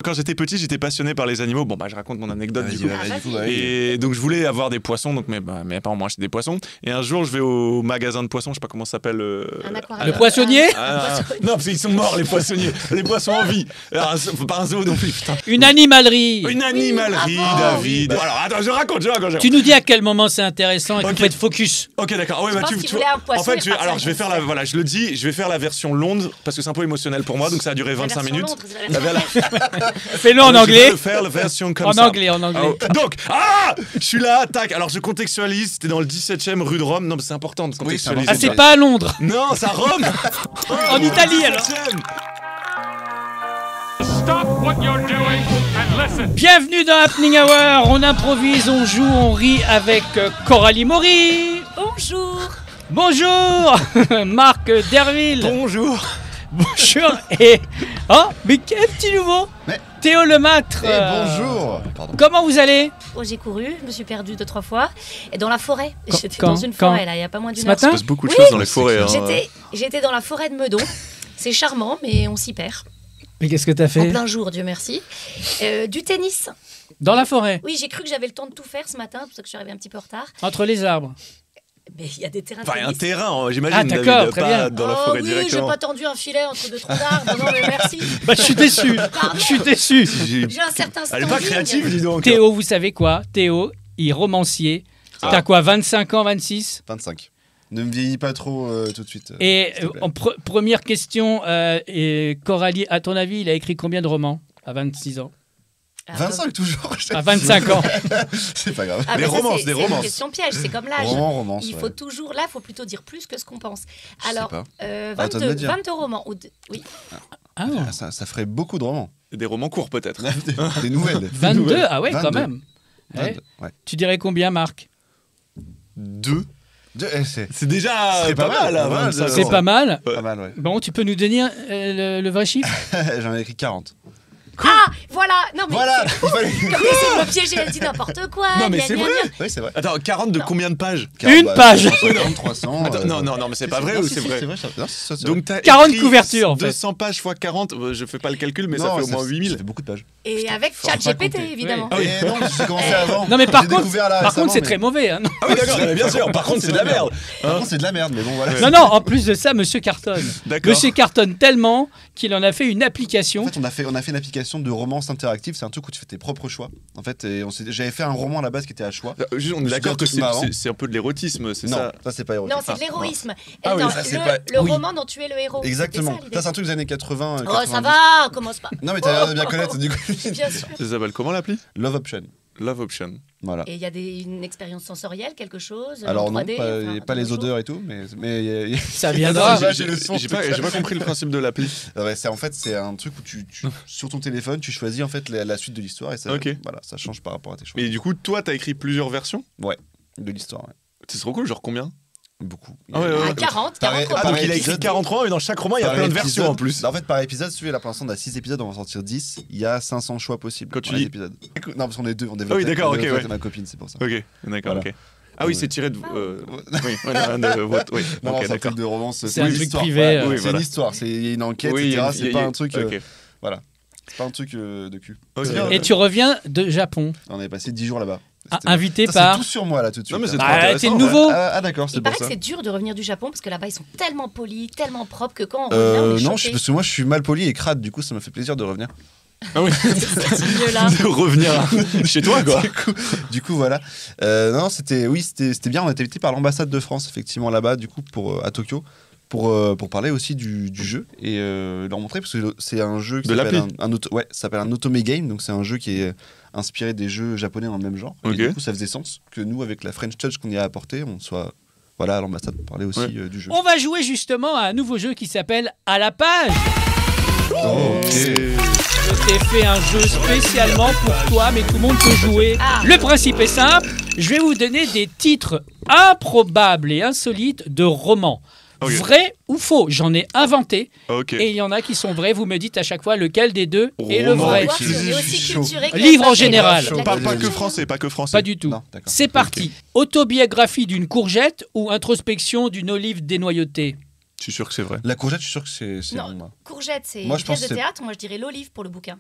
Quand j'étais petit, j'étais passionné par les animaux. Bon, bah, je raconte mon anecdote du coup. Vas-y. Et donc, je voulais avoir des poissons, donc mes parents m'ont acheté des poissons. Et un jour, je vais au magasin de poissons, je sais pas comment ça s'appelle. Un aquarium. Le poissonnier Non, parce qu'ils sont morts, les poissonniers. Les poissons en vie. Alors, faut pas un zoo non plus, putain. Une animalerie. Une animalerie, bravo. David. Alors, attends, je raconte. Tu nous dis à quel moment c'est intéressant et qu'il Ok. faut être focus. Ok, d'accord. Ouais, Je pense qu'il voulait un poisson, en fait, il je vais partait faire la. Voilà, je le dis, je vais faire la version longue parce que c'est un peu émotionnel pour moi, donc ça a duré 25 minutes. Fais-le en anglais. Je vais faire la version comme En ça. anglais. Donc, je suis là, tac. Alors, je contextualise. C'était dans le 17e rue de Rome. Non, mais c'est important de contextualiser. Ah, c'est pas à Londres. Non, c'est à Rome. En Italie, alors. 17e. Stop what you're doing and listen. Bienvenue dans Happening Hour. On improvise, on joue, on rit avec Coralie Maury. Bonjour. Bonjour. Marc Derville. Bonjour. Bonjour. Et mais quel petit nouveau. Mais- Théo Lemâtre. Bonjour. Pardon. Comment vous allez Oh, j'ai couru, je me suis perdue 2-3 fois. Et dans la forêt. J'étais quand- dans une forêt, là, il n'y a pas moins d'une Ce heure. matin Il se passe beaucoup de Oui. choses dans les forêts. hein. J'étais dans la forêt de Meudon. C'est charmant, mais on s'y perd. Mais qu'est-ce que t'as En fait plein jour, Dieu merci. Du tennis. dans la forêt, Oui, j'ai cru que j'avais le temps de tout faire ce matin, pour ça que je suis arrivée un petit peu en retard. entre les arbres? Mais il y a des terrains de Enfin, un tennis. terrain, j'imagine. Ah, d'accord, David, très pas bien. dans la forêt oui, j'ai directement. pas tendu un filet entre deux troncs d'arbres. Non, mais merci. Bah, je suis déçu. Pardon. Je suis déçu. J'ai un certain Elle est pas standing. créative, dis donc. Théo, vous savez quoi? Théo, il est romancier. Ah. T'as quoi, 25 ans, 26? 25. Ne me vieillis pas trop tout de suite. Et s'il te plaît. première question, et Coralie, à ton avis, il a écrit combien de romans à 26 ans? Ah, 25 toujours. À 25 ans. C'est pas grave. Ah, Des bah ça, romances, c'est- des c'est romances. une question piège, c'est comme l'âge. Romance. Il faut toujours, là, il faut plutôt dire plus que ce qu'on pense. Je sais Alors, pas. À 22, toi de me dire. 22 romans. Oui. Ah, Ça ferait beaucoup de romans. Des romans courts, peut-être. Des nouvelles. 22, ah ouais, quand 22. même. Ouais. 22, ouais. Tu dirais combien, Marc? 2. C'est C'est déjà C'est pas pas mal, mal, hein, pas mal, 25 C'est ans. pas mal. pas mal, ouais. Bon, tu peux nous donner le vrai chiffre? J'en ai écrit 40. Ah, voilà. Non, mais Voilà, il fallait. comme essayer de me piéger, elle dit n'importe quoi. Non, mais gna, c'est gna, vrai. gna. Oui, c'est vrai. Attends, 40 de combien de pages Une page. 300, 300. Attends, non, mais c'est pas vrai ou c'est vrai C'est vrai, non, c'est Donc, t'as 40 écrit couvertures, en fait. 200 pages fois 40, je fais pas le calcul, mais ça Non, fait au moins 8000. Ça fait beaucoup de pages. Et avec faut pas ChatGPT, compter. évidemment. Ah oui. Et non, j'ai commencé avant. Non, mais par J'ai contre, découvert là par contre, c'est récemment, très mauvais. Hein. Ah oui, d'accord, mais bien sûr. Par contre, c'est de la merde. Par contre, c'est de la merde, mais bon, voilà. Non, non, en plus de ça, monsieur cartonne. D'accord. Monsieur cartonne tellement qu'il en a fait une application. En fait, on a fait une application de romance interactive. C'est un truc où tu fais tes propres choix. En fait, et j'avais fait un roman à la base qui était à choix. Juste, on est C'est d'accord un que truc marrant. c'est un peu de l'érotisme, c'est Non, ça. ça c'est pas érotique. Non, c'est de l'héroïsme. Ah oui, Non, ça, c'est le pas- le oui. roman dont tu es le héros. Exactement. C'était ça, Ça, c'est un truc des années 80. l'idée. Oh, 90. ça va, commence pas. Non, mais t'as l'air de bien connaître du coup. Bien sûr. Ça s'appelle comment l'appli Love Option. Love Option. Voilà. Et il y a une expérience sensorielle, quelque chose Alors en non, 3D, pas les autre chose. odeurs et tout, mais Ça viendra. J'ai le son, J'ai pas compris le principe de l'appli. ouais, c'est en fait c'est un truc où sur ton téléphone tu choisis en fait la suite de l'histoire et ça Ok. voilà ça change par rapport à tes choix Et du coup, toi, t'as écrit plusieurs versions. de l'histoire. Ouais. C'est trop cool, genre combien Beaucoup. Ah ouais, ouais, Ah, ouais. 40, Pareil- 40 Ah, romans. donc il a écrit épisode. 43 et dans chaque roman, il y a Par plein de épisode- versions en plus. En fait, par épisode, si tu veux, là pour l'instant, on a 6 épisodes, on va en sortir 10. Il y a 500 choix possibles. Quand tu dans les dis- épisodes. Non, parce qu'on est deux, on développe. Ah oui, d'accord, ok, ouais. ma copine, c'est pour ça. Ok, d'accord, Voilà. ok. Ah oui, c'est tiré de. Oui, voilà, de votre. Oui, Non, ok, c'est un d'accord. truc de romance. C'est un une truc histoire. privé, Ouais, oui, c'est voilà. une histoire, c'est il y a une enquête, Oui, etc. il y C'est a- pas un truc. Ok. C'est pas un truc de cul. Ok. C'est bien. Et tu reviens de Japon, On avait passé 10 jours là-bas. invité Ça, par. c'est tout sur moi là tout de suite. Non, mais c'est hein. trop Ah, intéressant. t'es ouais. nouveau. Ah d'accord, c'est Il pour paraît que ça. c'est dur de revenir du Japon parce que là-bas ils sont tellement polis, tellement propres que quand on revient, on est Non, choqué. parce que moi je suis mal poli et crade, du coup ça m'a fait plaisir de revenir. Ah oui, C'est mieux là. de revenir chez toi, quoi. Du coup voilà. Non, c'était bien. On a été invité par l'ambassade de France effectivement là-bas, du coup à Tokyo. Pour parler aussi du jeu et leur montrer parce que c'est un jeu qui De s'appelle l'appli. ça s'appelle un Otome Game, donc c'est un jeu qui est inspiré des jeux japonais dans le même genre. Ok. Et du coup ça faisait sens que nous avec la French Touch qu'on y a apporté, on soit voilà à l'ambassade pour parler aussi Ouais. du jeu. On va jouer justement à un nouveau jeu qui s'appelle À la page. Je t'ai fait un jeu spécialement pour toi, mais tout le monde peut jouer. Ah. Le principe est simple. Je vais vous donner des titres improbables et insolites de romans. Ok. Vrai ou faux? J'en ai inventé. Ok. Et il y en a qui sont vrais. Vous me dites à chaque fois lequel des deux est le Roman. vrai. Voir si on est aussi Chaud. culturé que Livre en la général. la Pas culture. que français, pas que français. Pas du tout. Non, d'accord. C'est parti. Autobiographie d'une courgette ou introspection d'une olive dénoyautée? Je suis sûr que c'est vrai. La courgette, je suis sûr que c'est Non. bon, moi. Courgette, c'est Moi, une je pense pièce de que c'est- théâtre. Moi, je dirais l'olive pour le bouquin.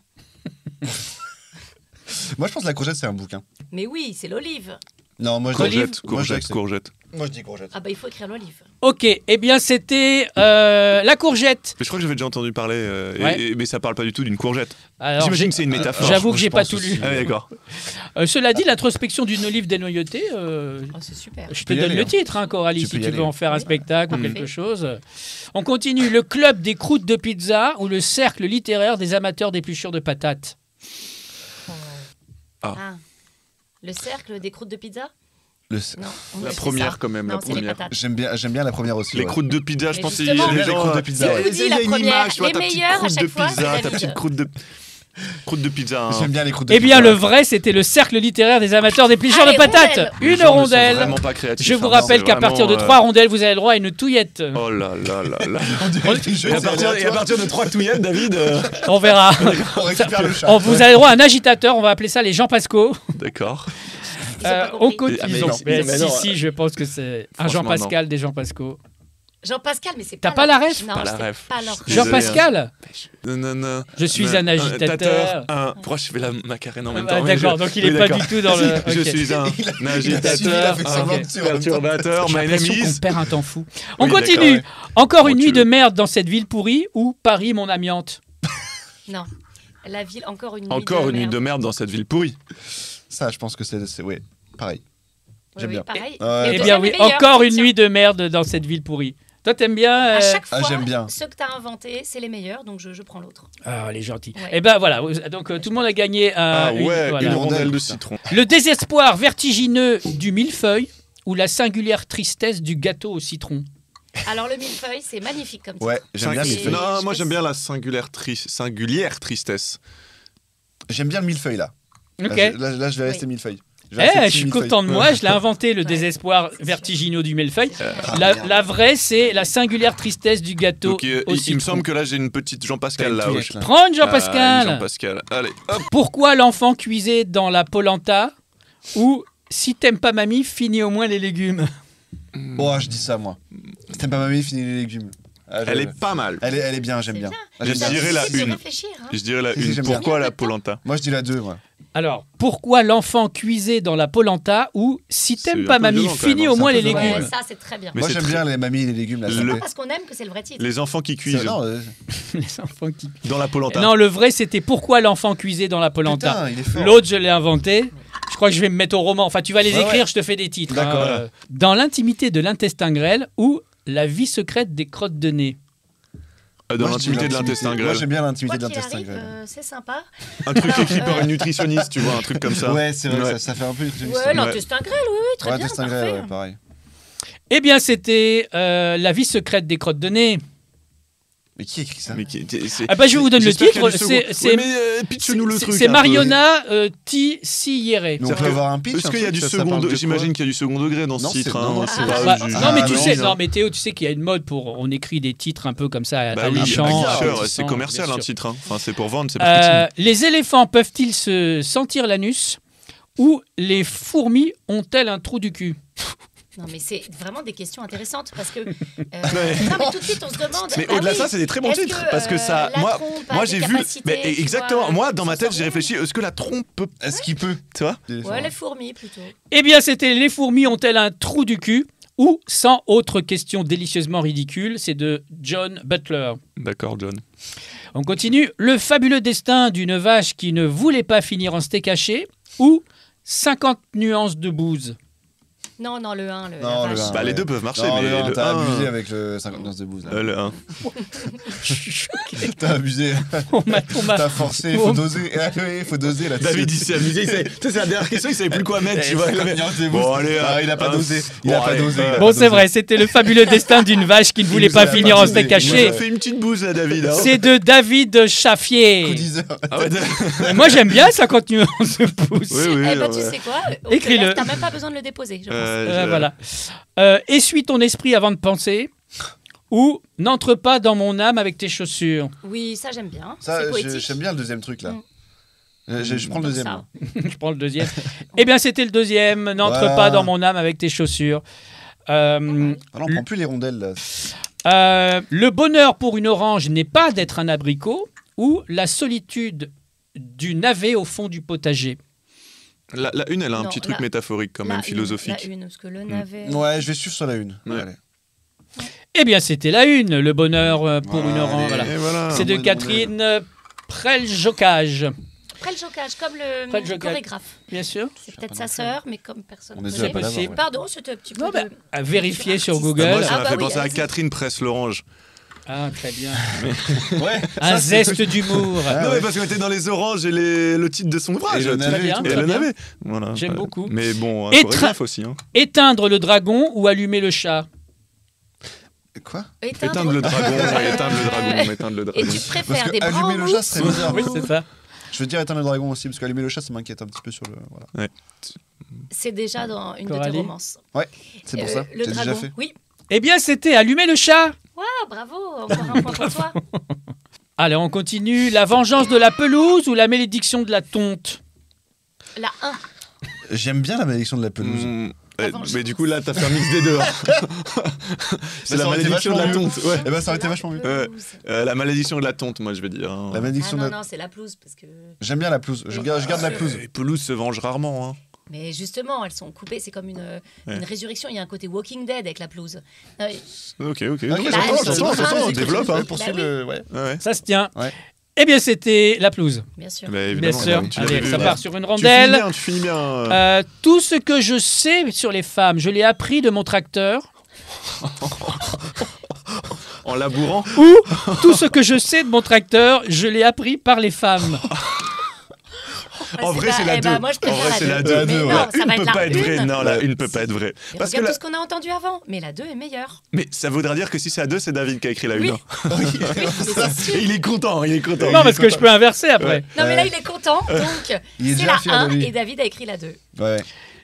Moi, je pense que la courgette, c'est un bouquin. Mais oui, c'est l'olive. Non, moi, je Courgette, moi, je dirais que c'est- courgette. Moi, je dis courgette. Ah bah il faut écrire l'olive. Ok, eh bien c'était la courgette. Mais je crois que j'avais déjà entendu parler, Ouais. mais ça parle pas du tout d'une courgette. Alors, J'imagine que c'est une métaphore. j'avoue que je j'ai pas pense tout aussi. lu. Ah, d'accord. Cela dit, l'introspection d'une olive dénoyautée, Oh, c'est super. je te peux y donne aller, le hein. titre, hein, Coralie, Tu si peux y tu aller. veux en faire un Oui. spectacle ou Mm. quelque chose. On continue. Le club des croûtes de pizza ou le cercle littéraire des amateurs d'épluchures de patates. Ah. Le cercle des croûtes de pizza. Le- Non. La c'est première, ça. quand même, Non, la c'est les première. patates. J'aime bien la première aussi. Les ouais. croûtes de pizza, je Mais pense qu'il y justement- a des Les gens. croûtes de pizza, Si ouais. on dit la Il y a une première, image, tu vois, les ta petite meilleures, à croûte de chaque fois, pizza, c'est la ta petite vide. croûte de pizza. hein. J'aime bien les croûtes de Eh bien, pizza. le vrai, c'était le cercle littéraire des amateurs d'épluchures Ah, de les patates. rondelles. Les Une gens ne sont rondelle. vraiment pas créatifs, Je vous hein. rappelle C'est qu'à partir de vraiment, 3 rondelles, vous avez le droit à une touillette. Oh là là là là. On dirait des jeux, Et à c'est partir aléatoire. de 3 touillettes, David. On verra. On récupère le chat. Vous avez le droit à un agitateur, on va appeler ça les Jean Pascal. D'accord. Ils ont pas On compris. continue. Ah, mais Ils ont- non. mais Mais si, non. si, je pense que c'est un Franchement, Jean-Pascal des Jean Pascal. Jean-Pascal, mais c'est T'as pas pas la leur- ref Non, Pas la c'est ref. pas leur. Désolé, Jean-Pascal Non, non, non. Je suis un agitateur. Pourquoi je fais la macarène en même Ah, temps? Mais d'accord, je- donc il oui, est pas d'accord. du tout dans le. Je ok. suis un Il a agitateur, suivi, il a fait un semblant de suivre en même temps. perturbateur, J'ai my name l'impression qu'on is. perd un temps fou. On Oui, continue. d'accord, Encore Oh, une tu nuit le- de merde dans cette ville pourrie ou Paris, mon amiante. Non. La ville, encore une nuit. Encore de une nuit merde. de merde dans cette ville pourrie. Ça, je pense que c'est ouais, pareil. Oui, J'aime oui, bien. pareil. Ouais. Le Eh bien deuxième oui, est meilleur, encore une tiens. nuit de merde dans cette ville pourrie. Toi, t'aimes bien À chaque fois, j'aime bien. ceux que tu as inventés, c'est les meilleurs, donc je prends l'autre. Ah, elle est gentille. Ouais. Eh ben voilà, donc tout le monde a gagné Ah ouais, voilà. une rondelle, rondelle de putain. citron. Le désespoir vertigineux du millefeuille ou la singulière tristesse du gâteau au citron. Alors le millefeuille, c'est magnifique comme titre. Ouais, j'aime bien le C'est- millefeuille. Non, je moi sais j'aime pas bien la singulière tristesse. J'aime bien le millefeuille là. Ok. Là, je vais Oui. rester millefeuille. Je vais rester Eh, petit je suis millefeuille. content de moi, je l'ai inventé, le désespoir vertigineux du millefeuille. La vraie, c'est la singulière tristesse du gâteau Donc au il me citron. semble que là j'ai une petite Jean-Pascal T'as une là. touillette, là. Prends une Ah, Jean-Pascal. une Jean-Pascal. Allez, hop. Pourquoi l'enfant cuisait dans la polenta ou si t'aimes pas mamie, finis au moins les légumes. Oh, je dis ça moi. Si t'aimes pas mamie, finis les légumes. Ah, Elle est pas mal. elle est bien, j'aime C'est bien. bien. Ah, Je j'aime bien. dirais la Difficile de une. réfléchir, hein. Je dirais la Si, si, une. j'aime bien. Pourquoi la polenta? Moi, je dis la 2 moi. Alors, pourquoi l'enfant cuisait dans la polenta ou si C'est t'aimes un pas peu mamie, violent, quand finis même, au hein. moins les C'est un peu légumes. Ouais, ça c'est très bien. Mais Moi, c'est j'aime très- bien les mamies et les légumes là. ça Le- fait- Parce qu'on aime que c'est le vrai titre. Les enfants qui cuisent Non, Les enfants qui... dans la polenta. Non, le vrai, c'était pourquoi l'enfant cuisait dans la polenta. putain, il est fort. L'autre, je l'ai inventé. Je crois que je vais me mettre au roman. Enfin, tu vas les Ouais, écrire, ouais. je te fais des titres. D'accord. hein. Dans l'intimité de l'intestin grêle ou la vie secrète des crottes de nez. Dans Moi, je dis l'intimité de l'intestin Moi, grêle. j'aime bien Quoi l'intimité de qu'il l'intestin arrive, grêle. c'est sympa. Un truc écrit par une nutritionniste, tu vois, un truc comme ça. Ouais, c'est vrai, Ouais. ça fait un peu une Ouais, l'intestin grêle, oui, très Ouais, bien, intestin parfait. grêle, ouais, pareil. Eh bien, c'était la vie secrète des crottes de nez. Mais qui écrit ça? Mais c'est- Ah bah, je vous donne le J'espère qu'il y a titre. du second. C'est Ouais, mais pitch-nous le truc. c'est un peu. Mariona Tissierre. Mais on C'est-à-dire peut que- avoir un pitch. Est-ce un qu'il y a truc, du ça second parle de degré? quoi? J'imagine qu'il y a du second degré dans ce Non, c'est- titre. non, hein. non, C'est c'est pas pas- du- Non mais tu non, sais, non. non mais Théo, tu sais qu'il y a une mode pour on écrit des titres un peu comme ça Bah oui, alléchants, bien sûr, appétissants, c'est commercial bien un sûr. titre. Hein. Enfin, c'est pour vendre, c'est marketing. Les éléphants peuvent-ils se sentir l'anus ou les fourmis ont-elles un trou du cul? Non, mais c'est vraiment des questions intéressantes parce que. Non, mais tout de suite, on se demande. Mais ah au-delà de oui, ça, c'est des très bons est-ce titres. Parce que ça, la moi, trompe a moi des j'ai vu. capacités, Mais tu exactement. vois, Moi, dans ma sans tête, j'ai savoir. réfléchi. Est-ce que la trompe peut. Est-ce qu'il peut? Tu vois Ouais, les fourmis plutôt. Eh bien, c'était les fourmis ont-elles un trou du cul ou sans autre question délicieusement ridicule, c'est de John Butler. D'accord, John. On continue. Le fabuleux destin d'une vache qui ne voulait pas finir en steak haché ou 50 nuances de bouse. Non, non, le 1, le Non, la le vache. 1. Bah, ouais. les deux peuvent marcher, Non, mais le un, le t'as 1, abusé avec le 59 de bouse. Là. Le 1. T'as abusé. On m'a- T'as forcé. Faut doser. Ah oui, faut doser là. David, il s'est amusé. C'est la dernière question, il savait plus quoi mettre, tu vois. Bon, allez, Il a pas un- dosé. Il bon, a pas allez, dosé. il a Bon, pas c'est dosé. vrai, c'était le fabuleux destin d'une vache qui ne voulait nous pas a finir pas en dit, steak mais- haché. Ça fait une petite bouse, là, David. hein. C'est de David Chaffier. Coup 10 heures. Ah ouais, Mais moi, j'aime bien 50 nuances de pouce. oui, oui. Eh non, ben, tu ouais. sais quoi Écris-le. T'as même pas besoin de le déposer, je pense. Voilà. Essuie ton esprit avant de penser ou n'entre pas dans mon âme avec tes chaussures. Oui, ça j'aime bien. Ça, C'est poétique. j'aime bien le deuxième truc là. Mm. Je prends le deuxième. Ça. moi. Je prends le deuxième. Eh bien, c'était le deuxième. N'entre Voilà. pas dans mon âme avec tes chaussures. Ah non, on prend plus les rondelles là. Le bonheur pour une orange n'est pas d'être un abricot ou la solitude du navet au fond du potager? La une, elle a un Non, petit truc la- métaphorique quand même, philosophique. La une, parce que le navet... Ouais, je vais suivre sur la une. Ouais. Allez. Eh bien, c'était la une, le bonheur pour une orange. Allez. Voilà. Et voilà. C'est de Mon Catherine Preljocage, Après le jocage, comme le Preljocage. chorégraphe. bien sûr. C'est peut-être sa sœur, mais comme personne On ne est connaît. déjà pas possible. là. Pardon, c'était un petit peu Non, bah, de... à vérifier sur artiste. Google. Moi, ça Ah m'a bah fait oui, penser à allez-y. Catherine Presse-Lorange. Ah, très bien. Ouais. Un zeste d'humour. Ah, non, ouais. mais parce qu'on était dans les oranges et le titre de son ouvrage. Et le tu sais. navet et Et tout. le Très bien. navet. Voilà. J'aime beaucoup. Mais bon, Et chorégraphe aussi. Hein. Éteindre le dragon ou allumer le chat? Quoi? Éteindre le dragon, ouais, éteindre le dragon, éteindre le Et dragon. tu préfères Parce des que allumer le chat, c'est bizarre. Oui, c'est ça. Je veux dire éteindre le dragon aussi, parce qu'allumer le chat, ça m'inquiète un petit peu sur le. Voilà. C'est déjà dans une de Coralie. tes romances. C'est pour ça. Le J'ai déjà dragon, fait. oui. Eh bien, c'était allumer le chat. Ah, bravo, encore un point pour toi. Allez, on continue. La vengeance de la pelouse ou la malédiction de la tonte? La 1. J'aime bien la malédiction de la pelouse. Mais du coup, là, t'as fait un mix des deux. hein. C'est la ça aurait été malédiction de la vachement tonte. Ouais. Eh ben, ça aurait été vachement mieux. La malédiction de la tonte, moi, je vais dire. hein. La Ah malédiction de non, la. non, c'est la pelouse, parce que... J'aime bien la pelouse. Je garde la pelouse. Les pelouses se vengent rarement. Hein. Mais justement, elles sont coupées, c'est comme une résurrection. Il y a un côté Walking Dead avec la pelouse. Non, mais- Ok. Ok, Non, Bah, j'entends, elles sont j'entends, grandes, on c'est développe. comme Hein. ça. Poursuivre Bah oui. le. Ouais. Ouais. Ça se tient. Ouais. Eh bien, c'était la pelouse. Bien sûr. Bah, Bien évidemment, sûr. tu l'avais Allez, vu, ça là. part sur une Tu finis rondelle. bien, tu finis bien. Tout ce que je sais sur les femmes, je l'ai appris de mon tracteur. En labourant. Ou tout ce que je sais de mon tracteur, je l'ai appris par les femmes. En vrai, c'est la eh 2. ben, moi, je En préfère vrai, c'est la 2. Mais non, ça Une va peut être pas la être vraie. une. Non, la une peut pas être vraie. Mais Parce que regarde la- tout ce qu'on a entendu avant. Mais la 2 est meilleure. Mais ça voudra dire que si c'est à 2, c'est David qui a écrit la 1. Oui. hein. C'est sûr. Et il est content, il est content. Non, parce que je peux inverser après. Ouais. Non, mais là, il est content. Donc, Il est c'est déjà la fier de 1 lui. et David a écrit la 2. Ouais.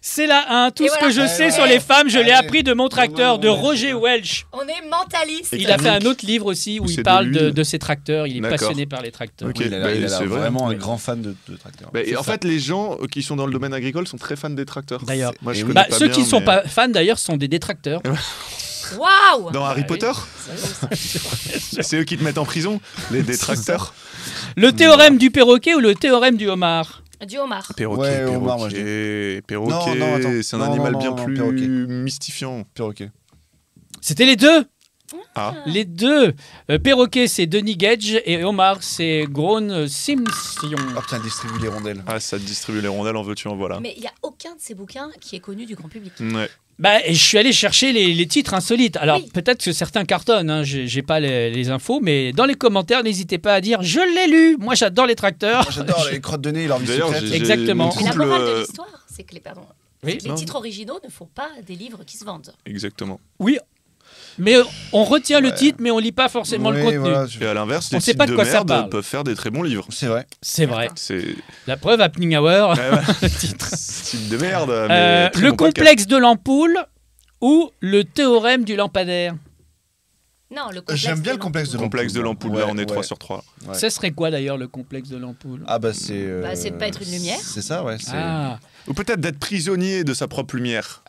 C'est la 1. Tout Et ce voilà. que je sais Ouais, sur ouais. les femmes, je l'ai Allez. appris de mon tracteur de Roger Welch. On est mentaliste. Et Il a fait un Titanic. autre livre aussi où C'est il de parle l'huile. de ses tracteurs. Il est D'accord. passionné par les tracteurs. Ok. Oui, il a bah, l'air c'est vrai. vraiment un Oui. grand fan de tracteurs. Bah, et C'est en ça. fait, les gens qui sont dans le domaine agricole sont très fans des tracteurs. D'ailleurs. Moi, je Et connais Bah, pas ceux bien, qui ne sont mais- pas fans d'ailleurs sont des détracteurs. Waouh. Dans Harry Ah, oui. Potter, c'est eux qui te mettent en prison, les détracteurs. Le théorème du perroquet ou le théorème du homard? Du homard. Perroquet, Ouais, homard, moi, je perroquet, Non, attends. c'est un Non, animal non, bien non, plus perroquet. mystifiant. Perroquet. C'était les deux. Ah, Les deux. Perroquet, c'est Denis Gage et homard, c'est Grown Simpson. Oh putain, distribue les rondelles. ah, ça te distribue les rondelles, en veux-tu, en voilà. Mais il n'y a aucun de ces bouquins qui est connu du grand public. Ouais. Bah, et je suis allé chercher les titres insolites. Alors, Oui. peut-être que certains cartonnent, hein, j'ai pas les infos, mais dans les commentaires, n'hésitez pas à dire « Je l'ai lu !» Moi, j'adore les tracteurs. Moi, j'adore les crottes de nez et leur vie D'ailleurs, secrète. j'ai- Exactement. mon Et la couple, morale de l'histoire, c'est que Oui. les Non. titres originaux ne font pas des livres qui se vendent. Exactement. Oui, mais on retient le titre, mais on lit pas forcément le Oui, contenu. voilà, Et à l'inverse, On les sait titres pas de quoi ça merde parle. peuvent faire des très bons livres. C'est vrai. C'est vrai. C'est La preuve, Happening Hour, le titre. titre de merde. mais très Le bon podcast. complexe de l'ampoule ou le théorème du lampadaire? Non, le complexe. J'aime bien le complexe de Complexe de l'ampoule, là Ouais, on est ouais. 3 sur 3. Ouais. Ce serait quoi d'ailleurs le complexe de l'ampoule? Ah bah c'est. Bah, c'est de pas être une lumière. C'est ça, ouais. c'est- Ah, Ou peut-être d'être prisonnier de sa propre lumière.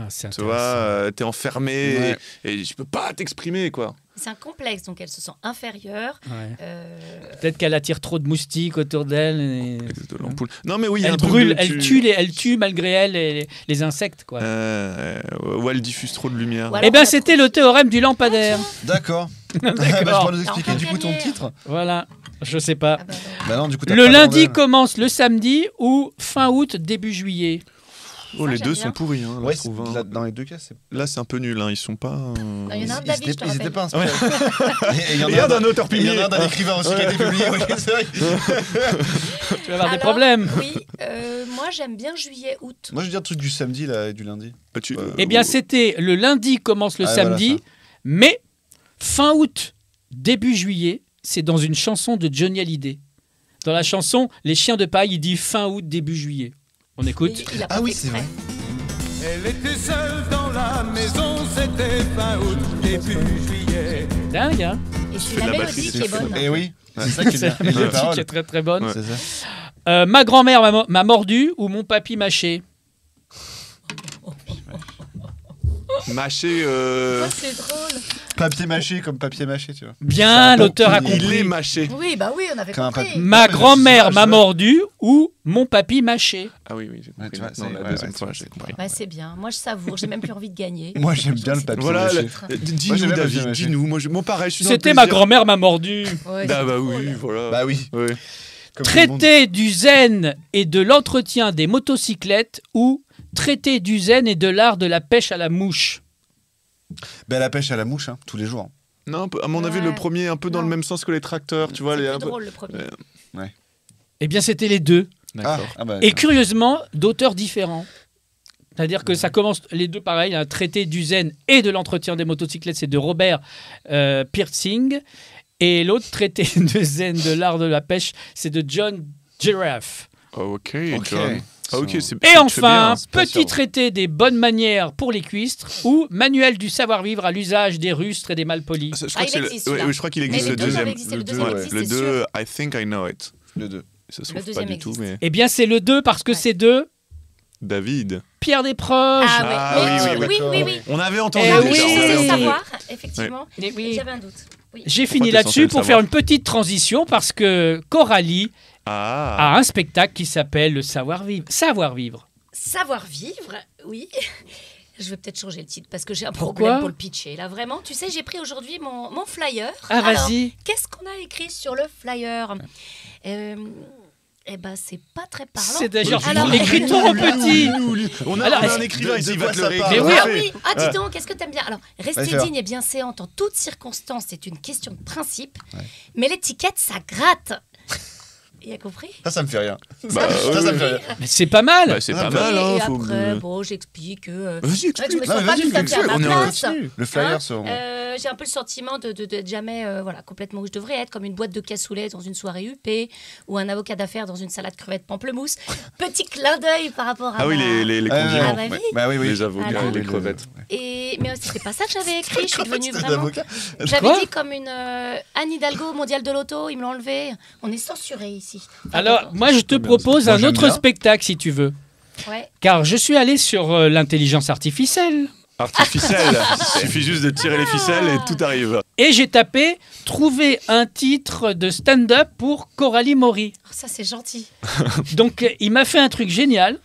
c'est Tu vois, intéressant. t'es enfermé Ouais. et je peux pas t'exprimer, quoi. C'est un complexe, donc elle se sent inférieure. Ouais. euh, Peut-être qu'elle attire trop de moustiques autour d'elle. Et... Complexe de l'ampoule. Non, mais oui, il y a Elle un truc brûle, de- elle tue malgré elle les insectes, quoi. Ou elle diffuse trop de lumière. Ouais. Eh bien, on a c'était trop- le théorème du lampadaire. D'accord. Bah, tu D'accord. pourras nous expliquer T'as du coup ton gagné. titre. Voilà, je sais pas. Ah bah, Bah non, du coup. t'as Le pas de lundi rondelles. commence le samedi ou fin août, début juillet? Oh, Ça, les j'aime deux bien. sont pourris, hein, là, Ouais, je trouve. c'est- hein. là, dans les deux cas, c'est. Là, c'est un peu nul, hein. Ils sont pas. Non, il y en a un Ils David, je te étaient- ils étaient rappelle. pas inspirés. Et il y en Et il y en a a un un auteur et il y en publié. a un d'un écrivain aussi qui a été publié. Oui, c'est vrai. Tu vas avoir des Alors, problèmes. Oui, moi j'aime bien juillet-août. Moi, je veux dire le truc du samedi là, et du lundi. Bah, tu- Eh bien, c'était le lundi commence le Ah, voilà, samedi, ça. mais fin août, début juillet, c'est dans une chanson de Johnny Hallyday. Dans la chanson Les Chiens de Paille, il dit fin août, début juillet. On écoute. Il a pas Ah oui, fait c'est exprès. Elle était seule dans la maison, c'était fin août, début juillet. Dingue, hein? Et c'est fais de la la batterie, mélodie c'est qui est fou. bonne. Et oui, c'est ça qui est C'est bien. la Et les mélodie qui paroles. est très très bonne. Ouais. C'est ça. Ma grand-mère m'a mordu ou mon papy mâché? Mâché. Oh, c'est drôle. Papier mâché comme papier mâché, tu vois. Bien, l'auteur a Il est compris. mâché. Oui, bah oui, on avait Comme un compris. papy. Ma Ouais, grand-mère c'est ça, m'a je- mordu ou mon papy mâché. Ah oui, j'ai Ouais, compris. tu vois, Maintenant, c'est- la ouais, deuxième ouais, fois, c'est- j'ai compris. Ouais, c'est bien. Moi, je savoure. J'ai même plus envie de gagner. Moi, j'aime bien le papier Voilà, mâché. Moi, dis-nous, j'aime bien David, papier mâché. dis-nous. Moi, pareil, je suis dans le C'était ma plaisir. grand-mère m'a mordu. Ouais, Ah c'est bah drôle. oui, voilà. Bah oui. Ouais. Comme tout le monde. Traiter du zen et de l'entretien des motocyclettes ou traiter du zen et de l'art de la pêche à la mouche. Ben, la pêche à la mouche, hein, tous les jours. Non, un peu- à mon avis, Ouais. le premier, un peu dans Non. le même sens que les tracteurs, tu vois. C'est les plus un peu- drôle, le premier. Eh bien, c'était les deux. D'accord. Ah bah, Et curieusement, d'auteurs différents. C'est-à-dire que ça commence les deux pareils, un traité du zen et de l'entretien des motocyclettes, c'est de Robert Piercing. Et l'autre traité de zen de l'art de la pêche, c'est de John Giraffe. Ok, Ok. John. Ah, ok, c'est Et tu fais enfin, bien. pas petit sûr. traité des bonnes manières pour les cuistres ou manuel du savoir-vivre à l'usage des rustres et des malpolis. Je Ah, crois que il c'est le- existe, ouais, celui-là. ouais, je crois qu'il existe Mais le les deux doivent deuxième. exister, le deux, deuxième ouais. existe, Le c'est 2, sûr. I think I know it. le 2. Ça se Le trouve pas deuxième du tout, existe. mais. Eh bien, c'est le 2 parce que Ouais. c'est de David. Pierre Desproges. Ah, Ah, ouais. oui, oui, d'accord. oui, oui. On avait entendu Eh déjà. oui. on Je avait sais entendu. savoir, effectivement. Eh oui. J'avais un doute. Oui. J'ai Pourquoi fini t'es là-dessus censé le pour faire une petite transition parce que Coralie Ah. a un spectacle qui s'appelle le savoir-vivre. Savoir-vivre. Savoir-vivre, oui. Je vais peut-être changer le titre parce que j'ai un Pourquoi problème pour le pitcher. Là, vraiment, tu sais, j'ai pris aujourd'hui mon flyer. Ah, Alors, vas-y. qu'est-ce qu'on a écrit sur le flyer Eh ben, c'est pas très parlant. C'est d'ailleurs Alors- l'écrit tout en petit. On a, Alors, on a est-ce- un écrivain de ici, il quoi va te le ça régler. parle Mais oui, Ah oui, ah dis donc, qu'est-ce que t'aimes bien? Alors, rester Vas-y, fais-le. digne et bienséante en toutes circonstances, c'est une question de principe. Mais l'étiquette, ça gratte. Il a compris? Ça me fait rien. Bah, Ça me fait rien. Mais c'est pas mal. Bah, c'est pas Et mal, Et hein. Faut après, que- bon, j'explique que... Vas-y, je me explique. sens pas tout à fait à ma on est en- place. Le flyer, Hein, sur... j'ai un peu le sentiment d'être jamais voilà, complètement où je devrais être, comme une boîte de cassoulet dans une soirée UP ou un avocat d'affaires dans une salade crevette pamplemousse. Petit clin d'œil par rapport à Ah oui, ma- les Ah, condiments. bah oui. Bah oui, oui. Les avocats Voilà. et les crevettes. Mais c'était pas ça que j'avais écrit, je suis devenue C'était vraiment... l'avocat. J'avais Quoi dit comme une Anne Hidalgo, mondiale de l'auto, ils me l'ont enlevé. On est censuré ici. Alors, moi, je te bien. propose Moi, un j'aime autre bien. spectacle si tu veux. Ouais. Car je suis allé sur l'intelligence artificielle Artificiel. Il suffit juste de tirer les ficelles et tout arrive. et j'ai tapé trouver un titre de stand-up pour Coralie Maury. Oh, ça, c'est gentil. Donc, il m'a fait un truc génial.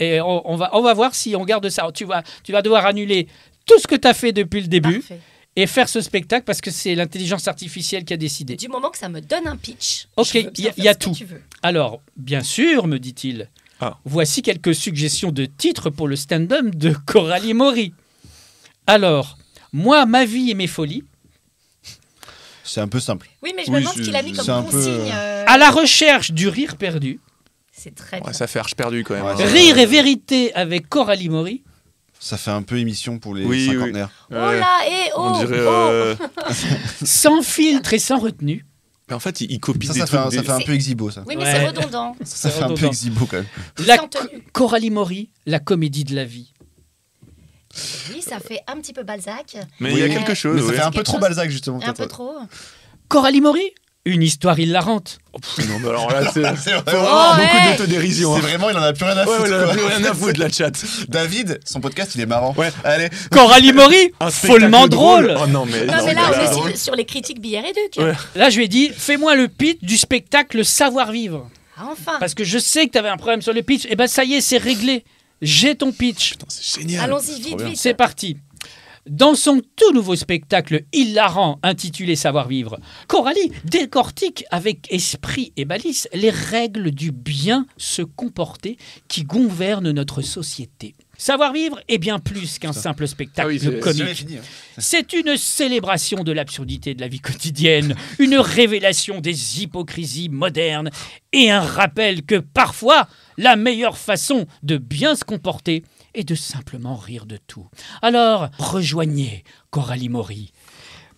Et on va voir si on garde ça. Tu vas devoir annuler tout ce que tu as fait depuis le début Parfait. et faire ce spectacle parce que c'est l'intelligence artificielle qui a décidé. Du moment que ça me donne un pitch, Ok, je veux bien il y a faire ce que tout. tu veux. Alors, bien sûr, me dit-il, Ah. voici quelques suggestions de titres pour le stand-up de Coralie Maury. Alors, moi, ma vie et mes folies, C'est un peu simple. Oui, mais je me Oui, demande ce qu'il a mis c'est comme un peu, consigne. à la recherche du rire perdu, C'est très bien. Ouais, ça fait arche perdu quand même. Ouais, hein. c'est- rire et vérité avec Coralie Maury, Ça fait un peu émission pour les Oui, oui. cinquantenaires. Oh là, et oh, On dirait. oh. sans filtre et sans retenue, Mais en fait, il copie Ça, des ça fait trucs. un, ça des- fait un peu exhibo, ça. Oui, mais Ouais. c'est redondant. Ça fait un peu redondant. exhibo, quand même. la Sans tenue. Coralie Maury, la comédie de la vie. Oui, ça fait un petit peu Balzac, Mais il y a Oui. quelque chose. Mais ça oui. fait un peu Quelque trop chose- Balzac, justement. un peu peut-être. trop. Coralie Maury, une histoire hilarante. Oh, pff, non, mais alors là, c'est. C'est Faut vraiment, avoir ouais. beaucoup d'autodérision. c'est hein. vraiment, il en a plus rien à Ouais, foutre. ouais, il en a quoi. plus rien à foutre de la chat. David, son podcast, il est marrant. Ouais. Allez. Coralie Maury, Un spectacle follement drôle. Oh non, mais. Non, mais là, mais on est drôle. sur les critiques Billard et Duc. Ouais. Là, je lui ai dit, fais-moi le pitch du spectacle Savoir-vivre. Ah, enfin. Parce que je sais que tu avais un problème sur le pitch. Et ben ça y est, c'est réglé. J'ai ton pitch. Putain, c'est génial. Allons-y, C'est vite, trop bien. vite. C'est parti. Dans son tout nouveau spectacle hilarant intitulé Savoir-vivre, Coralie décortique avec esprit et malice les règles du bien se comporter qui gouvernent notre société. Savoir-vivre est bien plus qu'un simple spectacle Ah oui, c'est- comique. Jamais fini. hein. C'est une célébration de l'absurdité de la vie quotidienne, une révélation des hypocrisies modernes et un rappel que parfois, la meilleure façon de bien se comporter est de simplement rire de tout. Alors, rejoignez Coralie Maury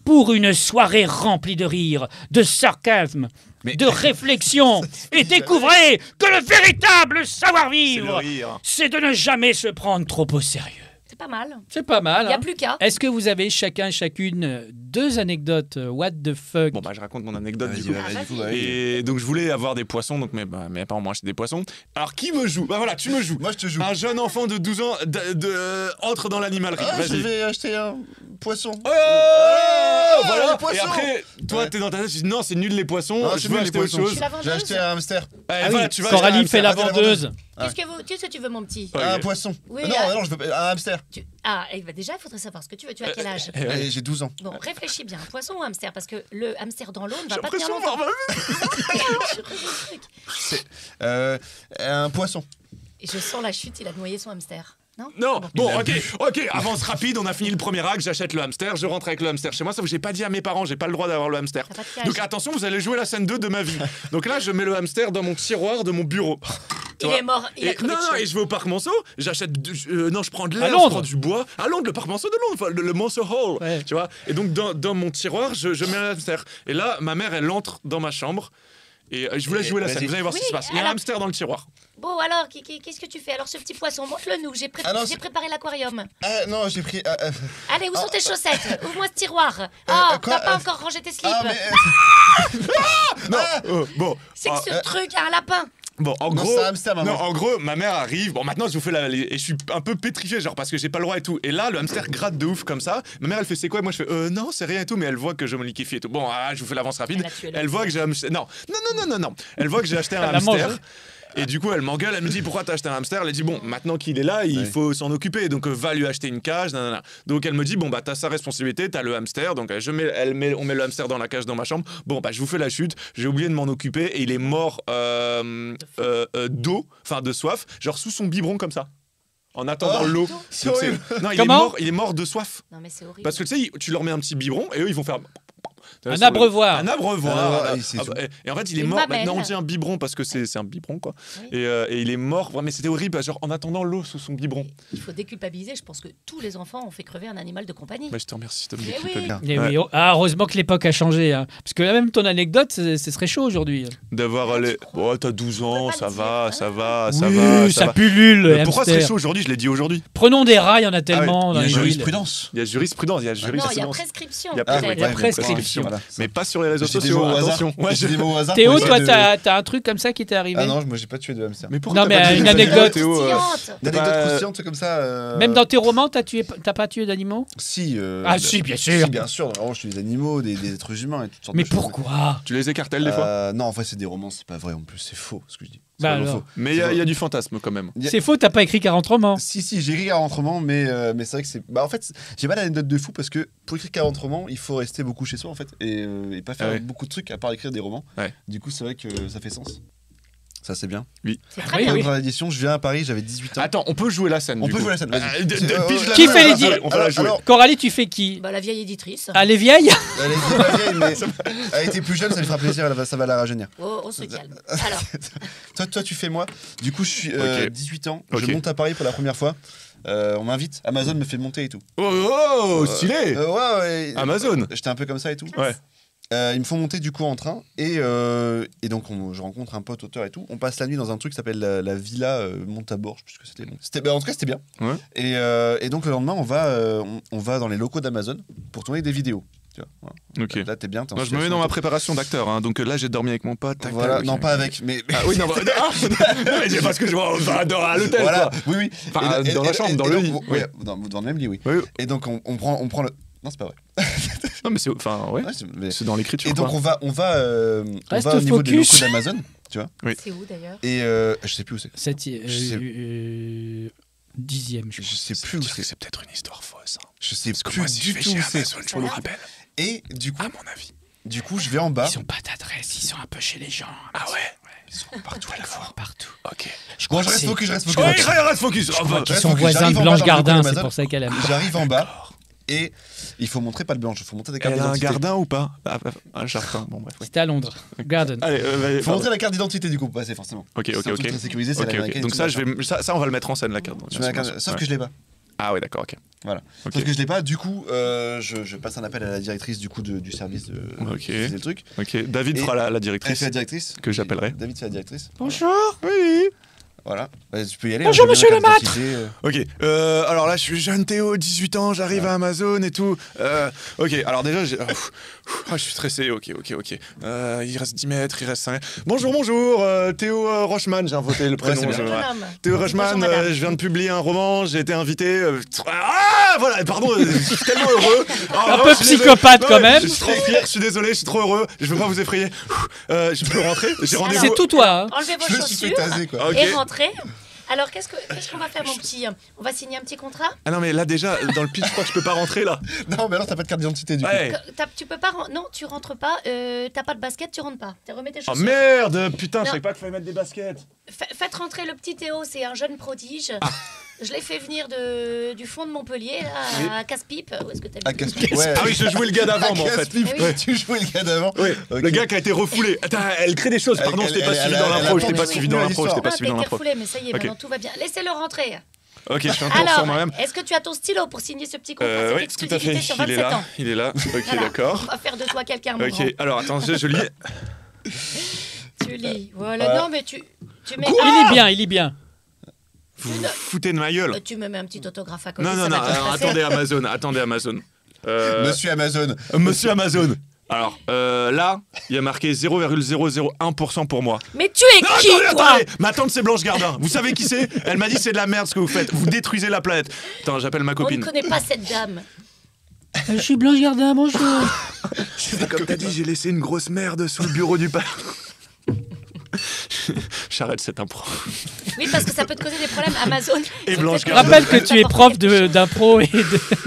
pour une soirée remplie de rire, de sarcasme, Mais- de réflexion et découvrez que le véritable C'est le savoir-vivre, rire. c'est de ne jamais se prendre trop au sérieux. c'est pas mal. C'est pas mal. Il n'y a hein. plus qu'à. Est-ce que vous avez chacun et chacune 2 anecdotes what the fuck? Bon, bah, je raconte mon anecdote du Vas-y, coup. vas-y, du coup, vas-y. vas-y. Et donc, je voulais avoir des poissons, donc mes parents m'ont acheté des poissons. Alors, qui me joue? Bah voilà, tu me joues. Moi, je te joue. Un jeune enfant de 12 ans entre dans l'animalerie. Ah, je Vas-y. vais acheter un poisson. Voilà. les poissons. Et après, toi, Ouais. t'es dans ta tête, tu dis non, c'est nul les poissons, Ah, je c'est veux nul, les acheter autre poissons. Je chose. suis la J'ai vendeuse. acheté un hamster. Allez, Ah voilà, oui, tu vas Coralie acheter fait la Ah, t'es la vendeuse. Ah. Qu'est-ce que tu veux, mon petit? Ok. Un poisson. Oui, non, ah. non, je veux pas. Un hamster. Déjà, il faudrait savoir ce que tu veux. Tu as quel âge? Allez, j'ai 12 ans. Bon, réfléchis bien. Poisson ou hamster? Parce que le hamster dans l'eau ne va J'ai pas tenir l'impression de longtemps. voir Un poisson. Et je sens la chute, il a noyé son hamster. Non? Non, bon, Il a ok, avance rapide, on a fini le premier acte, j'achète le hamster, je rentre avec le hamster chez moi, sauf que j'ai pas dit à mes parents, j'ai pas le droit d'avoir le hamster. T'as pas de cash. Donc attention, vous allez jouer la scène 2 de ma vie. Donc là, je mets le hamster dans mon tiroir de mon bureau. Tu Il vois. est mort, il a Et, crevé non, de non, chaud. et je vais au parc Monceau, j'achète, non, je prends de À l'air, je Londres. prends du bois. À Londres, le parc Monceau de Londres, enfin, le Monceau Hall, Ouais. tu vois. Et donc dans mon tiroir, je mets le hamster. Et là, ma mère, elle entre dans ma chambre. Et je vous laisse jouer la scène, Vas-y. vous allez voir ce qui Oui, se passe. Il y a un alors- hamster dans le tiroir. Bon, alors, qu'est-ce que tu fais? Alors, ce petit poisson, montre-le nous. J'ai Ah non, j'ai c'est- préparé l'aquarium. Ah non, j'ai pris. Allez, où sont tes chaussettes? Ouvre-moi ce tiroir. Oh, quoi, t'as pas encore rangé tes slips. Ah, mais. Non, Ah bon. C'est que ah, ce truc a un lapin. Bon, en Non, gros, c'est un hamster, maman. non, en gros, ma mère arrive. Bon, maintenant, je vous fais et je suis un peu pétrifié, genre parce que j'ai pas le droit et tout. Et là, le hamster gratte de ouf comme ça. Ma mère, elle fait c'est quoi? Et moi, je fais non, c'est rien et tout. Mais elle voit que je me liquéfie et tout. Bon, je vous fais l'avance rapide. Elle a tué le Elle voit que j'ai acheté. Non. Elle voit que j'ai acheté un Elle la hamster. mange. Et du coup, elle m'engueule, elle me dit pourquoi t'as acheté un hamster? Elle dit bon, maintenant qu'il est là, il Ouais. faut s'en occuper, donc va lui acheter une cage. Nanana. Donc elle me dit bon bah t'as sa responsabilité, t'as le hamster, donc on met le hamster dans la cage dans ma chambre. Bon bah je vous fais la chute, j'ai oublié de m'en occuper et il est mort d'eau, enfin de soif, genre sous son biberon comme ça, en attendant Oh, l'eau. c'est Donc, horrible. Non, Comment il est mort de soif. Non, mais c'est horrible. Parce que tu sais, tu leur mets un petit biberon et eux ils vont faire. Un abreuvoir. Un abreuvoir. Ah, voilà. ouais, c'est tout. Et en fait, il est Une mort. mamelle. Maintenant, on dit un biberon parce que c'est un biberon, quoi. Oui. Et il est mort. Ouais, mais c'était horrible, genre en attendant l'eau sous son biberon. Il faut déculpabiliser. Je pense que tous les enfants ont fait crever un animal de compagnie. Bah, je te remercie, Tom. Eh d'écouter oui. bien. Eh Ouais. oui, heureusement que l'époque a changé. hein. Parce que là, même ton anecdote, ce serait chaud aujourd'hui. D'avoir Ah, les. tu crois? Oh, t'as 12 ans, On peut pas ça le va, dire. ça va, Oui, ça va. ça va. pullule. le Pourquoi ce hamster. serait chaud aujourd'hui? Je l'ai dit aujourd'hui. Prenons des rats, il y en a tellement Il dans y a les villes. jurisprudence. Il y a jurisprudence, il y a Non, il y a jurisprudence. prescription. Il y a peut-être. prescription. Il y a prescription. Voilà. Mais pas sur les réseaux J'ai des sociaux, mots au hasard. attention. Ouais, J'ai des mots au hasard. Théo, pour toi, essayer de- t'as un truc comme ça qui t'est arrivé? Ah non, moi j'ai pas tué de hamster. Mais pourquoi Non, t'as mais pas dit une ça, anecdote. Théo, Croustillante. D'anecdotes Bah, croustillantes comme ça. Même dans tes romans, t'as pas tué d'animaux? Si. Ah, si, bien sûr. Si, bien sûr. Vraiment, je suis des animaux, des êtres humains et toutes sortes Mais de choses. pourquoi? Tu les écartèles des fois? Non, en fait, c'est des romans, c'est pas vrai en plus, c'est faux ce que je dis. C'est Bah vraiment alors. faux. Mais il y a du fantasme quand même. Il y a- C'est faux, t'as pas écrit 40 romans. Si, j'ai écrit 40 romans, mais c'est vrai que c'est. Bah, en fait, j'ai pas d'anecdote de fou parce que pour écrire 40 romans, il faut rester beaucoup chez soi en fait et pas faire Ah ouais. beaucoup de trucs à part écrire des romans. Ouais. Du coup, c'est vrai que ça fait sens. Ça, c'est bien. C'est très Oui, bien. oui. Dans l'édition, je viens à Paris, j'avais 18 ans. Attends, on peut jouer la scène. On du peut coup. jouer la scène, vas-y. Pige la Qui main, fait on les va dix- jouer, on va la jouer. Coralie, tu fais qui? Bah, la vieille éditrice. Ah, les vieilles? Elle est pas vieille, mais elle était plus jeune, ça lui fera plaisir, ça va la rajeunir. Oh, on se calme. Alors, Toi, tu fais moi. Du coup, je suis Ok. 18 ans, Ok. je monte à Paris pour la première fois. On m'invite, Amazon me fait monter et tout. Oh, stylé. Ouais. Amazon. J'étais un peu comme ça et tout. Ouais. Ils me font monter du coup en train et donc je rencontre un pote auteur et tout. On passe la nuit dans un truc qui s'appelle la Villa Montaborge, puisque c'était long. En tout cas, c'était bien. Ouais. Et donc le lendemain, on va dans les locaux d'Amazon pour tourner des vidéos. Tu vois, voilà. Ok. Là, t'es bien. t'es en Moi, je me mets situation dans et ma tout. préparation d'acteur, hein. Donc là, j'ai dormi avec mon pote. tac, Voilà, tac, non ok. pas avec, mais Ah oui, non, mais c'est parce que je vais à l'hôtel. voilà, quoi. oui. Enfin, dans la chambre, dans le donc, lit. ouais, dans le même lit, oui. Oui. Et donc on prend le. Non, c'est pas vrai. Non, mais c'est. Enfin, ouais. Ouais, mais- C'est dans l'écriture. Et donc quoi. on va Reste au niveau des focus. locaux d'Amazon. c'est où d'ailleurs? Et je sais plus où c'est. Septième, Je sais- 10e, je Je crois. sais plus où Peut-être que c'est. c'est peut-être une histoire fausse. hein. Je sais Parce que plus moi, si je du vais tout chez où c'est. Amazon, je me le rappelle. Et du coup, À mon avis. je vais en bas. Ils ont pas d'adresse, ils sont un peu chez les gens. Ah ouais. Ils sont partout à la fois. Partout. Ok. Je Bon, crois je que reste c'est- focus, je reste Oh, focus. reste focus. Oh, bah, qu'ils reste sont focus, voisins j'arrive de en bas Blanche dans le Gardin, locaux c'est d'Amazon. pour ça qu'elle aime. J'arrive en bas et il faut montrer pas le blanche, il faut montrer des cartes Elle a un d'identité. gardin ou pas? Un jardin. Bon, bref. oui. C'était à Londres. Garden. Allez, Il faut montrer la carte d'identité du coup pour passer forcément. Ok, C'est un truc très sécurisé, c'est Ok, ok. l'américaine et Donc tout, ça, machin. ça, on va le mettre en scène la carte. Tu mets la carte- Sauf que je l'ai pas. Ah ouais, d'accord, ok. Voilà. Ok. Sauf que je l'ai pas, du coup, je passe un appel à la directrice du coup du service de Ok. qui faisait le truc. Ok. David Et- fera la Elle directrice. fait la directrice. Que j'appellerai. David fait la directrice. Bonjour. Oui. Voilà. Bah, tu peux y aller. Bonjour, j'ai monsieur bien le ma carte maître. d'identité, Ok, alors là je suis jeune Théo, 18 ans, j'arrive à Amazon et tout. Ok, alors déjà je suis stressé, ok. Il reste 10 mètres, il reste 5 mètres. Bonjour, Théo Rochman, j'ai inventé le prénom. c'est bien. ouais. Jeune homme. Théo Rochman, Bonjour, madame. je viens de publier un roman, j'ai été invité. Voilà, pardon, je suis tellement heureux. Un peu psychopathe quand même. Je suis trop fier, je suis désolé, je suis trop heureux, je veux pas vous effrayer. Je peux rentrer? J'ai rendez-vous. C'est tout toi. Hein. Enlevez vos Je me suis fait chaussures taser, quoi. Ok. et rentrez. Alors, qu'est-ce qu'on va faire, mon petit? On va signer un petit contrat? Ah non, mais là déjà, dans le pitch, je crois que je peux pas rentrer là. Non, mais alors t'as pas de carte d'identité du coup. Ouais. Tu peux pas... Non, tu rentres pas. T'as pas de basket, tu rentres pas. Remets tes Oh chaussures. merde, putain, je Non. savais pas qu'il fallait mettre des baskets. Faites rentrer le petit Théo, c'est un jeune prodige. Ah. Je l'ai fait venir du fond de Montpellier, là, Oui. à Casse-Pipe. Où est-ce que t'as À Casse-Pipe. Ouais. Ah oui, je jouais le gars d'avant, moi, en fait. Casse-Pipe, Eh oui. tu jouais le gars d'avant. Oui, Ok. le gars qui a été refoulé. Attends, elle crée des choses. Pardon, je t'ai pas suivi dans l'impro. Je t'ai pas suivi dans l'impro. Je t'ai pas suivi dans l'impro. refoulé, mais ça y est, Ok. maintenant tout va bien. Laissez-le rentrer. Ok, je fais un tour sur Alors, moi-même. est-ce que tu as ton stylo pour signer ce petit contrat? Cette Oui, tout à fait. exclusivité sur Il est 27 là. ans. Il est là. Ok, Voilà. d'accord. On va faire de toi quelqu'un, mon grand. Ok, alors attends, je lis. Tu lis. Voilà. Non, mais tu mets. Il est bien. Vous vous foutez de ma gueule. Tu me mets un petit autographe à côté. Non, ça va bien se passer. attendez Amazon. Monsieur Amazon. Monsieur Amazon. Alors, là, il y a marqué 0,001% pour moi. Mais tu es qui, toi? Ma tante, c'est Blanche Gardin. Vous savez qui c'est? Elle m'a dit c'est de la merde ce que vous faites. Vous détruisez la planète. Attends, j'appelle ma On ne copine. connaît pas cette dame. Je suis Blanche Gardin, bonjour. Comme t'as dit, j'ai laissé une grosse merde sous le bureau du père. J'arrête cette impro. Oui, parce que ça peut te causer des problèmes. Amazon. Et ils ont Blanche peut-être Gardin. Rappelle que besoin tu es prof d'apporter d'impro et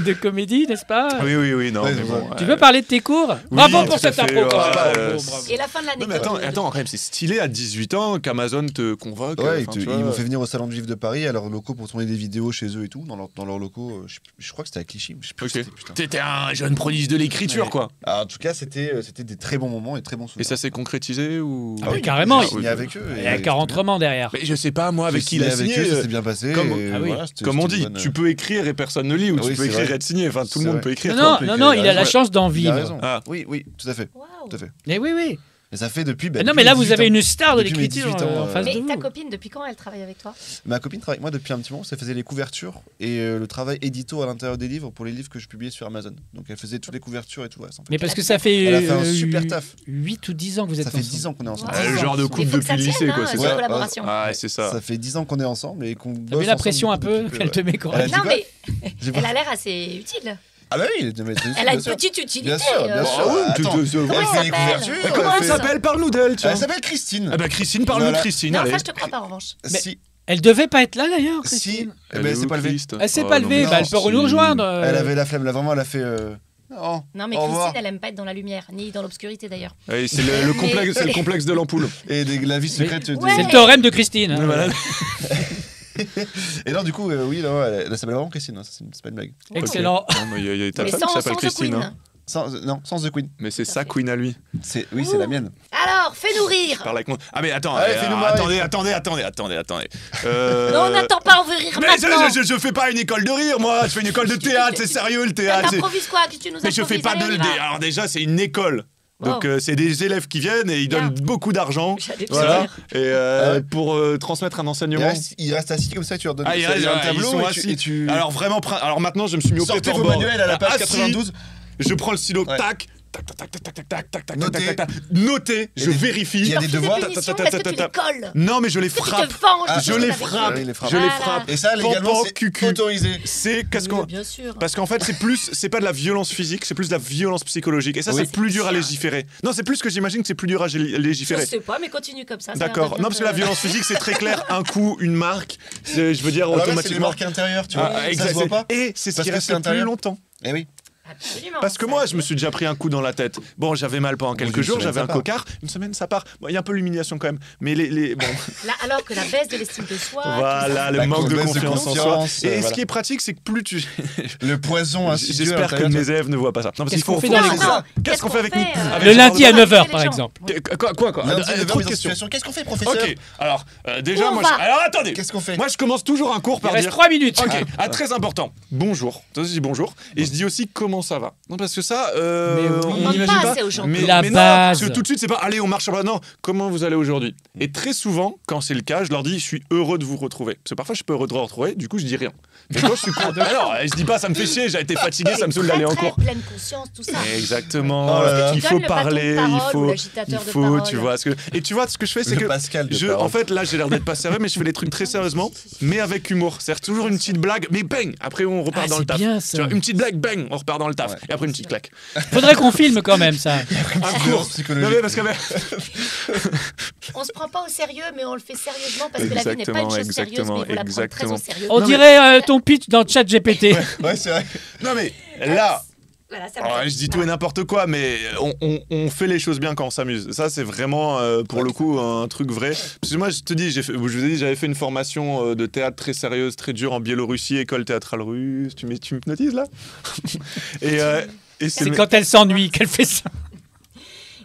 de comédie, n'est-ce pas? Oui, non, Ouais, mais c'est bon. ça. Tu veux parler de tes cours? Bravo pour tout à cette fait, impro. ouais, Bravo, ouais, bravo. Et la fin de l'année. Non mais attends, quand même, c'est stylé à 18 ans qu'Amazon te convoque. Ouais, enfin, tu ils vois. m'ont fait venir au Salon du Livre de Paris à leurs locaux pour tourner des vidéos chez eux et tout, dans leurs locaux. Je crois que c'était à Clichy. Je sais plus Ok. où c'était, putain. T'étais un jeune prodige de l'écriture, Ouais. quoi. Alors, en tout cas, c'était des très bons moments et très bons Et souvenirs. ça s'est concrétisé ou Ah oui, carrément. J'ai signé avec eux. Il y a 40 romans derrière. Mais je sais pas, moi, avec qui il a signé. avec eux, ça s'est bien passé. comme- et Ah oui. voilà, c'était- Comme on c'était dit, une bonne- tu peux écrire et personne ne lit, ou Oui, tu peux c'est écrire vrai. et être signé. Enfin, tout le C'est monde vrai. peut écrire. Non, peut non, écrire, non, il il a a la raison. chance d'en Il a vivre. raison. Ah. Oui, tout à fait. Waouh. Tout à fait. Mais oui. Et ça fait depuis. Non, mais là, vous avez une star de depuis mes l'écriture 18 ans, en face Mais de ta vous. copine, depuis quand elle travaille avec toi? Ma copine travaille avec moi depuis un petit moment. Ça faisait les couvertures et le travail édito à l'intérieur des livres pour les livres que je publiais sur Amazon. Donc elle faisait toutes les couvertures et tout le reste. En fait. Mais parce que ça fait, Elle a fait un super taf. 8 ou 10 ans que vous êtes Ça fait ensemble. 10 ans qu'on est ensemble. Wow. Le genre de Il couple faut que ça depuis le lycée, tienne, quoi, hein, c'est cette ça. collaboration. Ah, c'est ça. Ça fait 10 ans qu'on est ensemble et qu'on T'as bosse vu la ensemble pression un depuis peu peu, qu'elle te met quand Elle a même dit Non, quoi mais J'ai elle a l'air assez utile. Ah bah oui, mais Elle a une bien sûr. petite utilité. Bien sûr, bien sûr. Ah oui, Attends, tu- elle fait les s'appelle couvertures. Mais Comment elle fait- s'appelle? Parle-nous d'elle, tiens. Elle s'appelle Christine. Ah bah Christine, parle-nous de Voilà. Christine, Non, allez. ça, je te crois pas, en revanche. Si, Elle devait pas être là d'ailleurs, si, Christine. eh ben, elle s'est pas levée. Elle s'est pas levée, non, bah, elle peut si. nous rejoindre. Elle avait la flemme, là vraiment, elle a fait. Non, Non, mais au revoir. Christine, elle aime pas être dans la lumière, ni dans l'obscurité d'ailleurs. Ouais, c'est le complexe, c'est le complexe de l'ampoule. Et la vie secrète. de- Ouais. C'est le théorème de Christine. hein. Voilà. Et non, du coup, oui, non, elle s'appelle vraiment Christine, hein, ça, c'est pas une blague. Excellent. Non, mais il y a ta Mais femme qui sans s'appelle The Christine. Queen. hein. Non, sans The Queen. Mais c'est Tout à sa fait. queen à lui. Oui, c'est la mienne. Alors, fais-nous rire. Parle avec moi. Ah mais attends, Allez, fais-nous marrer. attendez. Non, on n'attend pas, on veut rire Mais maintenant. je fais pas une école de rire, moi. Je fais une école de théâtre, c'est sérieux le théâtre. T'improvises quoi? Qu'est-ce que tu nous Mais je fais improvises? pas Allez, de. on y va. Alors déjà, c'est une école. Donc Wow. c'est des élèves qui viennent et ils Bien. donnent beaucoup d'argent. J'allais te Voilà. dire. Et Ah ouais. pour transmettre un enseignement. Il reste assis comme ça, tu leur donnes Ah, il tu reste, as un ils tableau sont et assis. tu. Alors vraiment, alors maintenant je me suis mis au Sortez vos paperboard. manuels à la page Assis, 92. Je prends le stylo, Ouais. tac, tac, tac, tac, tac, tac, tac, tac, tac, Notez. tac, tac, tac, noter, je des- vérifie. il y a Leur des fais devoirs. punitions, est-ce que tu les colles? Non, mais je les Est-ce que tu frappe. te venges Ah, de Je ce que les t'as frappe. vécu Oui, les frappe. Je les Voilà. frappe. Et ça, légalement, Pampan, c'est cucu. autorisé. C'est qu'est-ce qu'on. Bien sûr. Parce qu'en fait, c'est pas de la violence physique, c'est plus de la violence psychologique. Et ça, Oui. c'est plus dur à légiférer. Non, c'est plus que j'imagine que c'est plus dur à Je légiférer. sais pas, mais continue comme ça. ça a l'air D'accord. de bien Non, parce que la te- violence physique, c'est très clair. Un coup, une marque. Je veux dire, Alors là, c'est les automatiquement. marques intérieures, tu vois. Ah, Ça exact. se voit pas. Et c'est ce Parce qui que reste c'est le plus intérieur. longtemps. Eh oui. Absolument. Parce que moi, je me suis déjà pris un coup dans la tête. Bon, j'avais mal pendant quelques une jours, semaine, j'avais ça un part. cocard. Une semaine, ça part. Bon, il y a un peu l'humiliation quand même. Mais bon. Là, alors que la baisse de l'estime de soi. tout Voilà, ça. le La manque de baisse de confiance en soi. confiance, Et ce voilà. qui est pratique, c'est que plus tu. Le poison insidieux. J'espère que intérieur, mes élèves ne voient pas ça. Non, parce Qu'est-ce qu'il faut. qu'on fait faut- dans Non, les non, cours Qu'est-ce qu'on fait avec nous euh, Le lundi à pour 9h, les par gens. exemple. Quoi Lundi, Trop de 9h, mise en questions. situation. Qu'est-ce qu'on fait, professeur Ok, alors déjà, Où on moi. va Alors attendez. Qu'est-ce qu'on fait Moi, je commence toujours un cours Il par reste dire. 3 minutes. Ok, très important. Bonjour. Ça, je dis bonjour. Et je dis aussi comment non, ça va. Non, parce que ça, Mais oui. On demande n'imagine pas assez aux gens. La non, base. parce que tout de suite, c'est pas allez, on marche sur la. Non, comment vous allez aujourd'hui? Et très souvent, quand c'est le cas, je leur dis je suis heureux de vous retrouver. Parce que parfois, je suis pas heureux de vous retrouver, du coup, je dis rien. Mais quand je suis content. Alors, je dis pas ça me fait chier, j'ai été fatigué, ça me saoule d'aller en cours. Pleine conscience, tout ça. Exactement. Oh là là. Il Tu faut donnes le bâton de parler, parole ou il l'agitateur de faut, parole. tu vois. Et tu vois, ce que je fais, c'est Le que. Pascal de parole. En fait, là, j'ai l'air d'être pas sérieux, mais je fais les trucs très sérieusement, mais avec humour. C'est-à-dire toujours une petite blague, mais bang. Après, on repart dans le c'est taf. bien, ça. Tu vois, une petite blague, bang, on repart dans le taf. Ouais. Et après, une petite claque. Faudrait qu'on filme quand même ça. Un cours cours psychologique. Non, mais parce que. On se prend pas au sérieux, mais on le fait sérieusement parce que la vie n'est pas une chose sérieuse, mais il faut la prendre très au sérieux. On Non, dirait ton pitch dans ChatGPT. Ouais, c'est vrai. Non, mais là. Voilà, ça Alors, je dis tout et n'importe quoi, mais on fait les choses bien quand on s'amuse. Ça, c'est vraiment, pour le coup, un truc vrai. Parce que moi, je te dis, je vous ai dit, j'avais fait une formation de théâtre très sérieuse, très dure en Biélorussie, école théâtrale russe. Tu m'hypnotises, là? Et C'est quand elle s'ennuie qu'elle fait ça.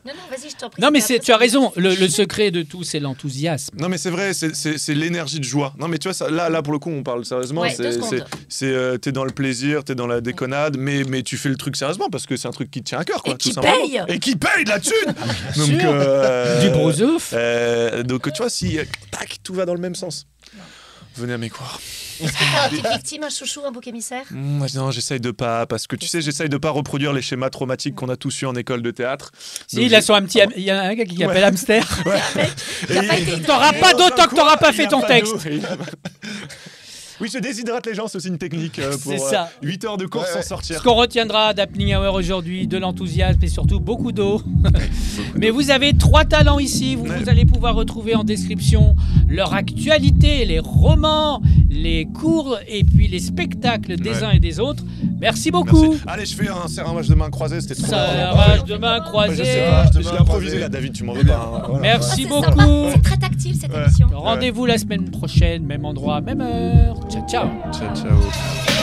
Non, vas-y, je t'en prie. Non, mais c'était un peu tu as ça. raison. Le secret de tout, c'est l'enthousiasme. Non mais c'est vrai, c'est l'énergie de joie. Non mais tu vois, ça, là pour le coup on parle sérieusement. Ouais, 2 secondes. T'es dans le plaisir, t'es dans la déconnade, mais tu fais le truc sérieusement parce que c'est un truc qui te tient à cœur quoi. Et tout qui simplement. paye. Et qui paye de la thune. Donc sûr. Du brosouf. donc tu vois si tac tout va dans le même sens. Venez à mes croire. Est-ce que t'as une petite victime, un chouchou, un bouc émissaire? Non, j'essaye de pas, parce que tu sais, j'essaye de pas reproduire les schémas traumatiques qu'on a tous eu en école de théâtre. Si, Donc, il a son petit. Il y a un gars qui Ouais. appelle hamster. T'as pas été T'auras hydraté. pas d'autant que t'auras pas Il y fait a ton pas texte. d'eau, il y a pas- Oui, je déshydrate les gens, c'est aussi une technique pour C'est ça. 8 heures de course Ouais, sans ouais. sortir. Ce qu'on retiendra d'Happening Hour aujourd'hui, de l'enthousiasme et surtout beaucoup d'eau. Mais vous avez 3 talents ici. Vous allez pouvoir retrouver en description leur actualité, les romans, les cours et puis les spectacles des Ouais. uns et des autres. Merci beaucoup. Merci. Allez, je fais un serrage de main croisée, c'était trop Ça bien. rage de main Je sais croisée. pas, je l'ai Demain, improvisé croisé. là, David, tu m'en veux pas. hein. Voilà. Merci Ah, c'est beaucoup. sympa, c'est très tactile cette Ouais. émission. Rendez-vous la semaine prochaine, même endroit, même heure. Ciao, ciao. Ciao, ciao.